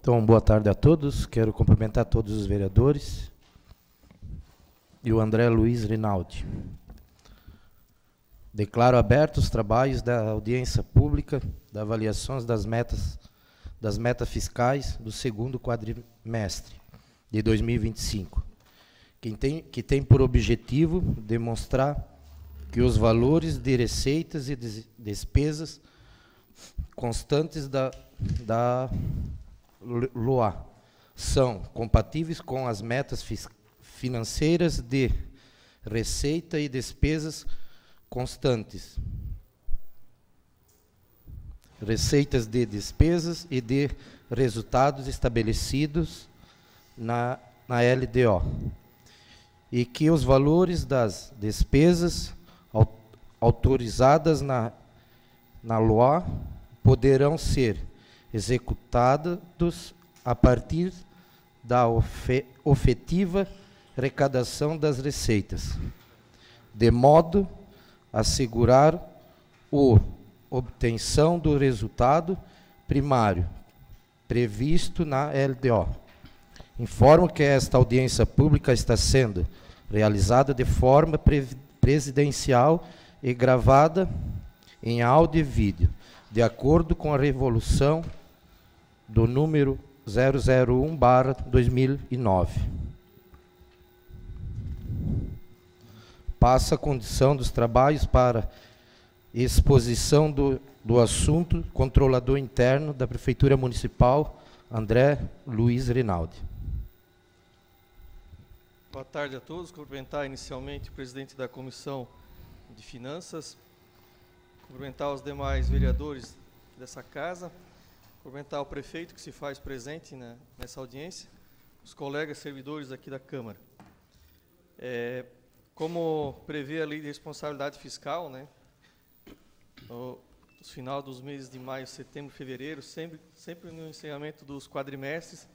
Então, boa tarde a todos. Quero cumprimentar todos os vereadores e o André Luiz Rinaldi. Declaro abertos os trabalhos da audiência pública da avaliação das metas fiscais do segundo quadrimestre de 2025, que tem por objetivo demonstrar que os valores de receitas e despesas constantes da LOA são compatíveis com as metas financeiras de receita e despesas constantes, receitas de despesas e de resultados estabelecidos na LDO, e que os valores das despesas autorizadas na LOA poderão ser executados a partir da efetiva arrecadação das receitas, de modo a assegurar a obtenção do resultado primário previsto na LDO. Informo que esta audiência pública está sendo realizada de forma presidencial e gravada em áudio e vídeo, de acordo com a resolução do número 001/2009. Passa a condição dos trabalhos para exposição do assunto, controlador interno da Prefeitura Municipal, André Luiz Rinaldi. Boa tarde a todos. Cumprimentar inicialmente o presidente da Comissão de Finanças, cumprimentar os demais vereadores dessa casa, cumprimentar o prefeito que se faz presente nessa audiência, os colegas servidores aqui da Câmara. Como prevê a Lei de Responsabilidade Fiscal, no final dos meses de maio, setembro, fevereiro, sempre no encerramento dos quadrimestres,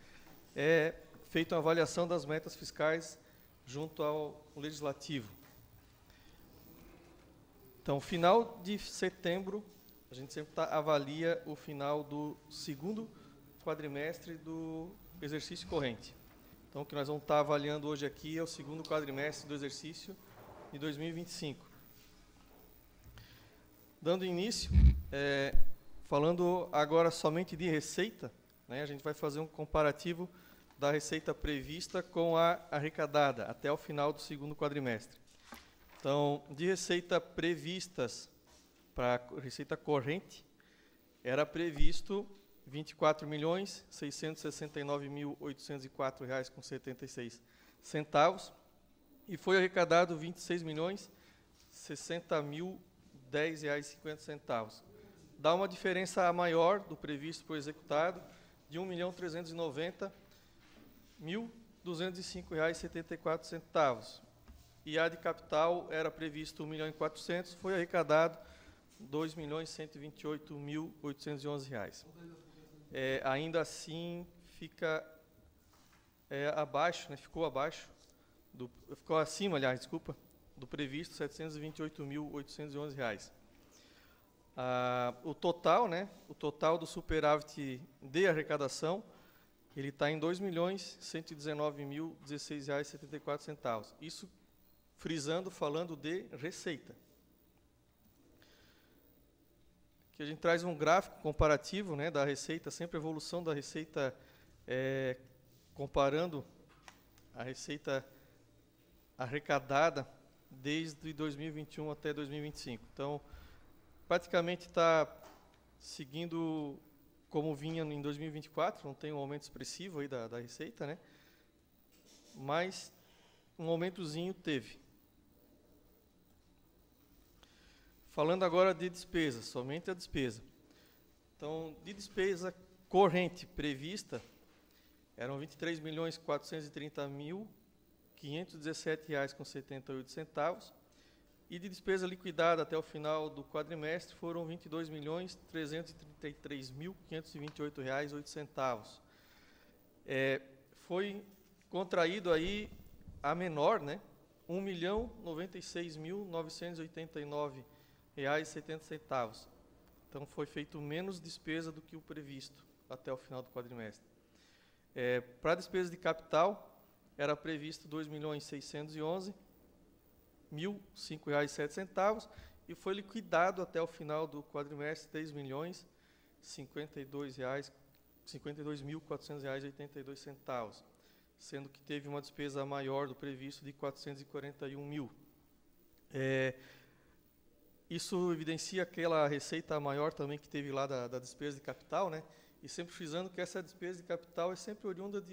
é feita uma avaliação das metas fiscais junto ao Legislativo. Então, final de setembro, a gente sempre avalia o final do segundo quadrimestre do exercício corrente. Então, o que nós vamos estar avaliando hoje aqui é o segundo quadrimestre do exercício de 2025. Dando início, falando agora somente de receita, a gente vai fazer um comparativo da receita prevista com a arrecadada até o final do segundo quadrimestre. Então, de receita previstas para a receita corrente, era previsto R$ 24.669.804,76 e foi arrecadado R$ 26.060.010,50. Dá uma diferença maior do previsto para o executado de R$ 1.390.205,74. E a de capital era previsto R$ 1.400.000, foi arrecadado R$ 2.128.811. Ainda assim, ficou acima, do previsto, R$ 728.811. O total do superávit de arrecadação, ele está em R$ 2.119.016,74. Isso frisando, falando de receita. Aqui a gente traz um gráfico comparativo da receita, sempre a evolução da receita, comparando a receita arrecadada desde 2021 até 2025. Então, praticamente está seguindo como vinha em 2024, não tem um aumento expressivo aí da receita, mas um aumentozinho teve. Falando agora de despesa, somente a despesa. Então, de despesa corrente prevista, eram R$ 23.430.517,78, e de despesa liquidada até o final do quadrimestre foram R$ 22.333.528,08. Foi contraído aí a menor, R$ 1.096.989,70. Então, foi feito menos despesa do que o previsto até o final do quadrimestre. Para a despesa de capital, era previsto R$ 2.611.005,07 e foi liquidado até o final do quadrimestre R$ 3.052.400,82, sendo que teve uma despesa maior do previsto de R$ 441 mil. Isso evidencia aquela receita maior também que teve lá da despesa de capital, né? E sempre frisando que essa despesa de capital é sempre oriunda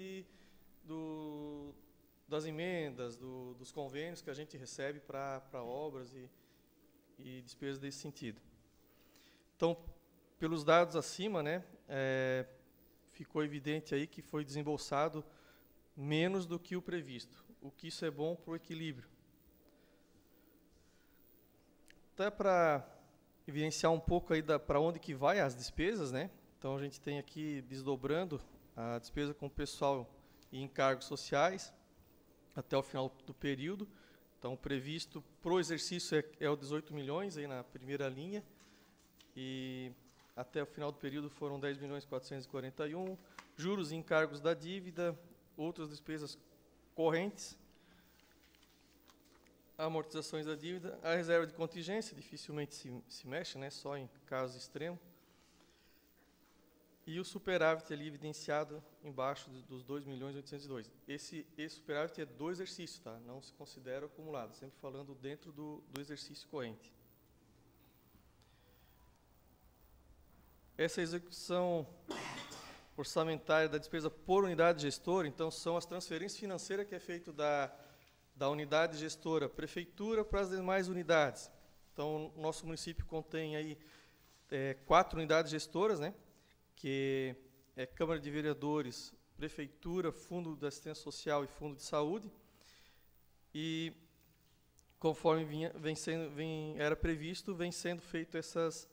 das emendas, dos convênios que a gente recebe para obras e despesas desse sentido. Então, pelos dados acima, né, ficou evidente aí que foi desembolsado menos do que o previsto, o que isso é bom para o equilíbrio. Até para evidenciar um pouco aí para onde que vai as despesas, né? Então a gente tem aqui desdobrando a despesa com pessoal e encargos sociais até o final do período. Então, previsto para o exercício é o 18 milhões aí na primeira linha e até o final do período foram 10.441, juros e encargos da dívida, outras despesas correntes, amortizações da dívida, a reserva de contingência, dificilmente se mexe, né, só em casos extremos, e o superávit ali evidenciado embaixo dos 2.802. Esse superávit é do exercício, tá? Não se considera acumulado, sempre falando dentro do exercício corrente. Essa execução orçamentária da despesa por unidade gestora, então, são as transferências financeiras que é feito da unidade gestora prefeitura para as demais unidades. Então, o nosso município contém aí 4 unidades gestoras, né? Que é Câmara de Vereadores, Prefeitura, Fundo de Assistência Social e Fundo de Saúde. E, conforme era previsto, vem sendo feito essas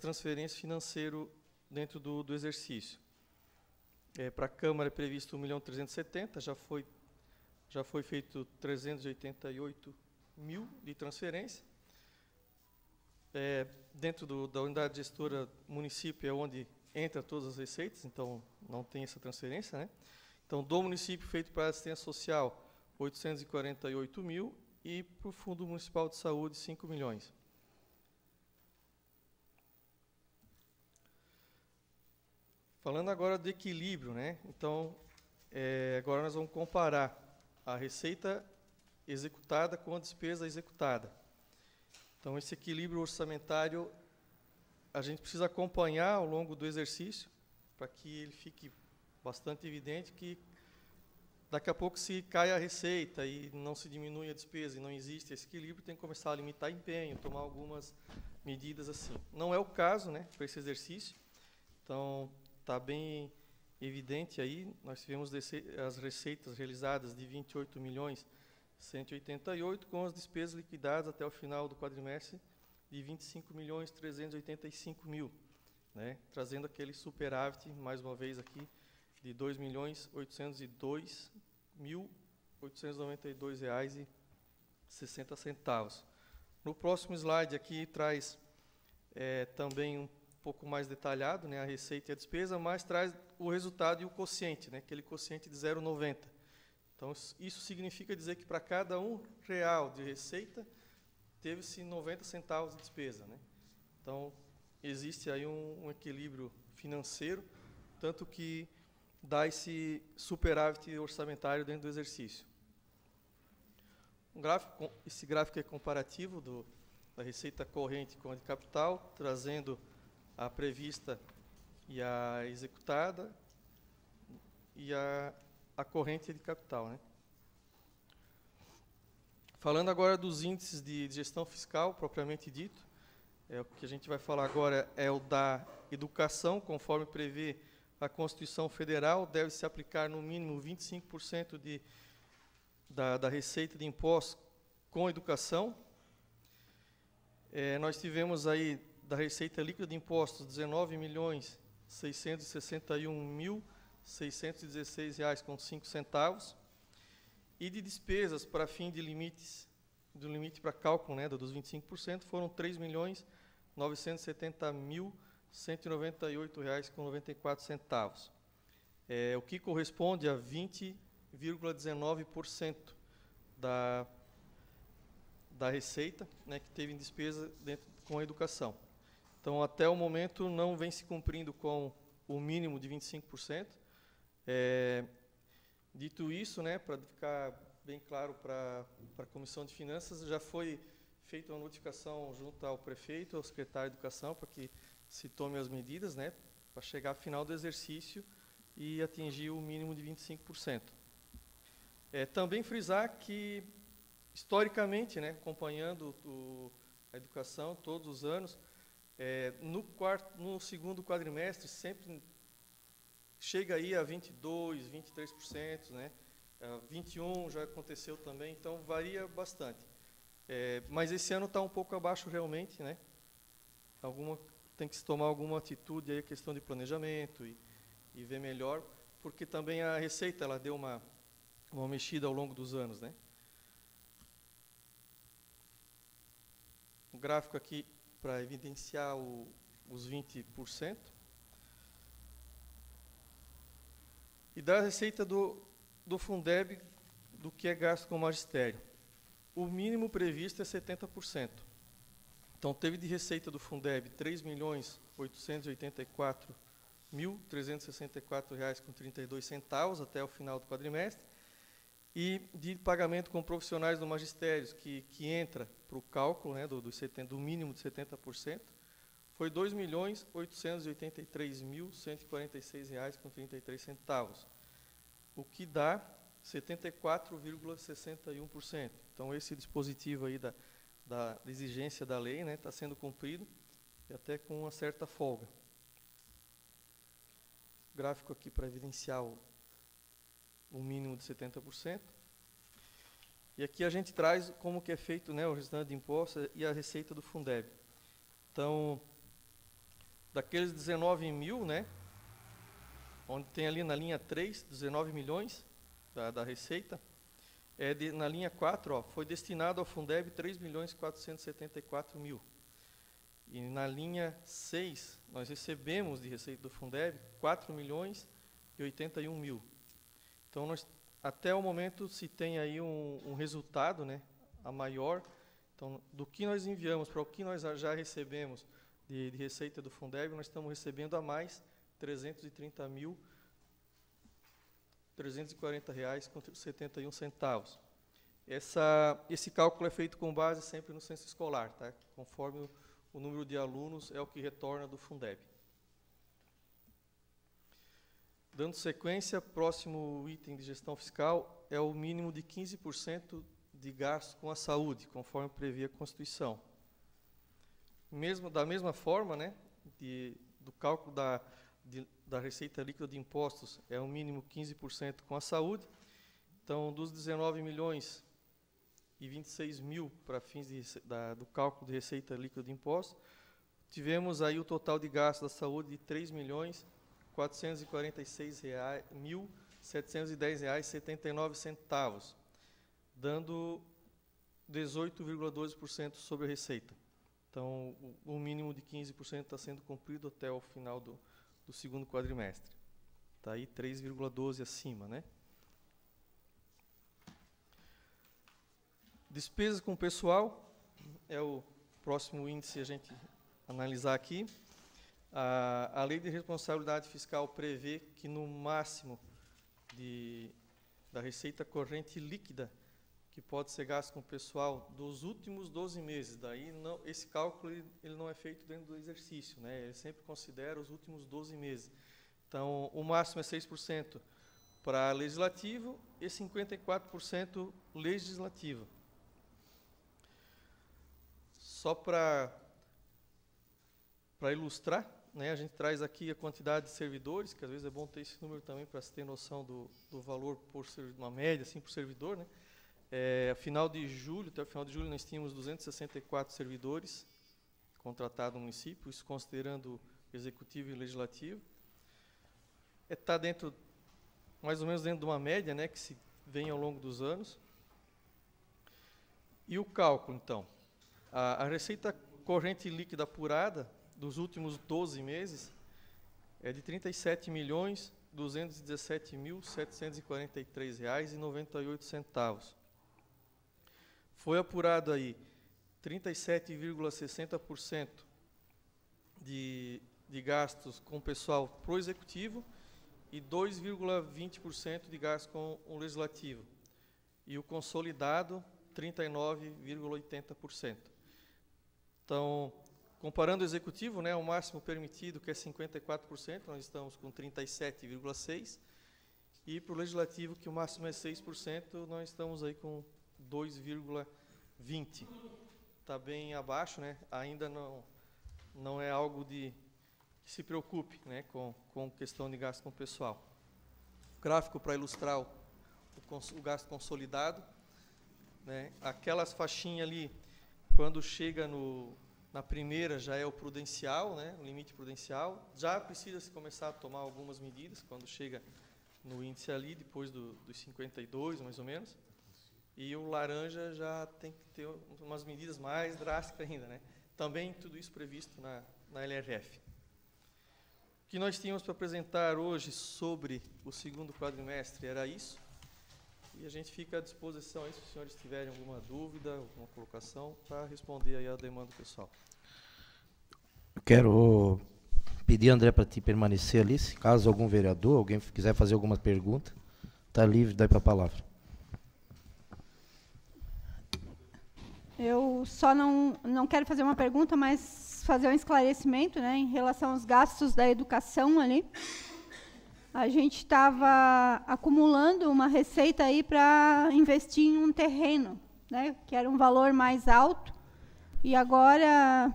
transferências financeiras dentro do exercício. Para a Câmara é previsto 1.370.000, já foi feito 388 mil de transferência. Dentro da unidade gestora município é onde entra todas as receitas, então não tem essa transferência, né? Então, do município feito para a assistência social, 848 mil e para o Fundo Municipal de Saúde, 5 milhões. Falando agora do equilíbrio, né? Então, agora nós vamos comparar a receita executada com a despesa executada. Então, esse equilíbrio orçamentário, a gente precisa acompanhar ao longo do exercício, para que ele fique bastante evidente que daqui a pouco, se cai a receita e não se diminui a despesa e não existe esse equilíbrio, tem que começar a limitar empenho, tomar algumas medidas assim. Não é o caso, né, para esse exercício. Então, está bem evidente aí, nós tivemos as receitas realizadas de 28.188, com as despesas liquidadas até o final do quadrimestre de 25.385.000, né? Trazendo aquele superávit, mais uma vez aqui, de 2.802.892,60. No próximo slide aqui traz também um pouco mais detalhado, né, a receita e a despesa, mas traz o resultado e o quociente, né, aquele quociente de 0,90. Então, isso significa dizer que para cada R$1 de receita, teve-se 90 centavos de despesa, né? Então, existe aí um equilíbrio financeiro, tanto que dá esse superávit orçamentário dentro do exercício. Esse gráfico é comparativo da receita corrente com a de capital, trazendo a prevista e a executada e a corrente de capital, né? Falando agora dos índices de gestão fiscal, propriamente dito, o que a gente vai falar agora é o da educação, conforme prevê a Constituição Federal, deve se aplicar no mínimo 25% da receita de impostos com educação. Nós tivemos aí da receita líquida de impostos, R$19.661.616,05, e de despesas para fim de do limite para cálculo, né, dos 25%, foram R$3.970.198,94. o que corresponde a 20,19% da receita, né, que teve em despesa com a educação. Então, até o momento, não vem se cumprindo com o mínimo de 25%. Dito isso, né, para ficar bem claro para a Comissão de Finanças, já foi feita uma notificação junto ao prefeito, ao secretário de Educação, para que se tome as medidas, né, para chegar ao final do exercício e atingir o mínimo de 25%. Também frisar que, historicamente, né, acompanhando a educação todos os anos, no segundo quadrimestre sempre chega aí a 22%, 23%, né? 21% já aconteceu também, então varia bastante. Mas esse ano está um pouco abaixo realmente, né? Tem que se tomar alguma atitude aí, questão de planejamento e ver melhor, porque também a receita ela deu uma mexida ao longo dos anos, né? O gráfico aqui para evidenciar os 20%. E da receita do Fundeb, do que é gasto com o magistério. O mínimo previsto é 70%. Então, teve de receita do Fundeb R$ 3.884.364,32 até o final do quadrimestre, e de pagamento com profissionais do magistério, que entra para o cálculo, né, do mínimo de 70%, foi R$ 2.883.146,33, o que dá 74,61%. Então, esse dispositivo aí da exigência da lei está sendo cumprido, e até com uma certa folga. Gráfico aqui para evidenciar o mínimo de 70%. E aqui a gente traz como que é feito, né, o restante de impostos e a receita do Fundeb. Então, daqueles 19 mil, né, onde tem ali na linha 3, 19 milhões da receita, na linha 4, foi destinado ao Fundeb 3.474.000. E na linha 6, nós recebemos de receita do Fundeb 4.081.000. Então, até o momento se tem aí um resultado, né, a maior. Então, do que nós enviamos para o que nós já recebemos de receita do Fundeb, nós estamos recebendo a mais R$ 330.340,71. Esse cálculo é feito com base sempre no censo escolar, tá? Conforme o número de alunos é o que retorna do Fundeb. Dando sequência, próximo item de gestão fiscal é o mínimo de 15% de gasto com a saúde, conforme prevê a Constituição. Da mesma forma, né, do cálculo da receita líquida de impostos, é o mínimo 15% com a saúde. Então, dos 19 milhões e 26 mil para fins do cálculo de receita líquida de impostos, tivemos aí o total de gasto da saúde de R$ 3.446.710,79, dando 18,12% sobre a receita. Então, o mínimo de 15% está sendo cumprido até o final do segundo quadrimestre. Está aí 3,12 acima, né? Despesas com pessoal é o próximo índice a gente analisar aqui. A Lei de Responsabilidade Fiscal prevê que no máximo da receita corrente líquida que pode ser gasto com o pessoal dos últimos 12 meses. Daí esse cálculo ele não é feito dentro do exercício, né? Ele sempre considera os últimos 12 meses. Então, o máximo é 6% para legislativo e 54% legislativo. Só para ilustrar, né, a gente traz aqui a quantidade de servidores, que às vezes é bom ter esse número também para se ter noção do valor por uma média assim, por servidor, né? Até o final de julho, nós tínhamos 264 servidores contratados no município, isso considerando executivo e legislativo. Está mais ou menos dentro de uma média, né, que se vem ao longo dos anos. E o cálculo, então. A receita corrente líquida apurada dos últimos 12 meses é de R$ 37 milhões 217.743,98. Foi apurado aí 37,60% de gastos com o pessoal pro executivo e 2,20% de gastos com o legislativo. E o consolidado, 39,80%. Então, comparando o executivo, né, o máximo permitido, que é 54%, nós estamos com 37,6%, e para o legislativo, que o máximo é 6%, nós estamos aí com 2,20%. Está bem abaixo, né? Ainda não é algo que se preocupe, né, com questão de gasto com o pessoal. Gráfico para ilustrar o gasto consolidado, né? Aquelas faixinhas ali, quando chega na primeira, já é o prudencial, né, o limite prudencial. Já precisa se começar a tomar algumas medidas, quando chega no índice ali, depois dos 52, mais ou menos. E o laranja já tem que ter umas medidas mais drásticas ainda, né? Também tudo isso previsto na LRF. O que nós tínhamos para apresentar hoje sobre o segundo quadrimestre era isso. E a gente fica à disposição aí, se os senhores tiverem alguma dúvida, alguma colocação, para responder aí a demanda do pessoal. Eu quero pedir, André, para te permanecer ali, se caso algum vereador, alguém quiser fazer alguma pergunta, está livre, dá para a palavra. Eu só não quero fazer uma pergunta, mas fazer um esclarecimento, né, em relação aos gastos da educação ali. A gente estava acumulando uma receita aí para investir em um terreno, né, que era um valor mais alto, e agora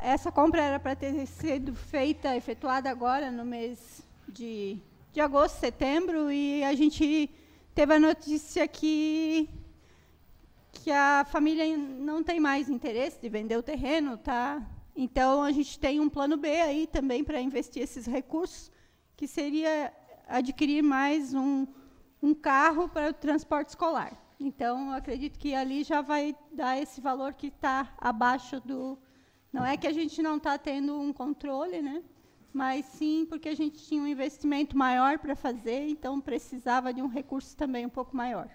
essa compra era para ter sido efetuada agora no mês de agosto, setembro, e a gente teve a notícia que a família não tem mais interesse de vender o terreno, tá? Então, a gente tem um plano B aí também para investir esses recursos, que seria adquirir mais um carro para o transporte escolar. Então, eu acredito que ali já vai dar esse valor que está abaixo do... Não é que a gente não está tendo um controle, né? Mas sim porque a gente tinha um investimento maior para fazer, então precisava de um recurso também um pouco maior.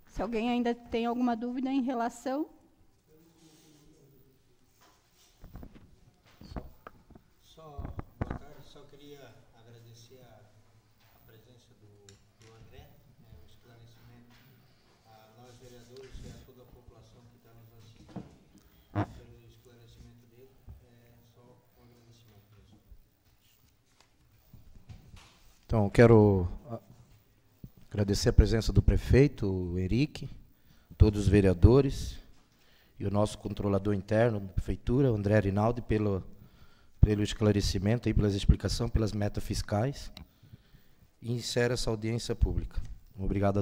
Se alguém ainda tem alguma dúvida em relação... Boa tarde, só queria agradecer a presença do André, o esclarecimento a nós vereadores e a toda a população que está nos assistindo, pelo esclarecimento dele, só um agradecimento mesmo. Então, quero agradecer a presença do prefeito, o Henrique, todos os vereadores e o nosso controlador interno da prefeitura, o André Rinaldi, pelo esclarecimento, e pelas explicações, pelas metas fiscais. E encerra essa audiência pública. Obrigado a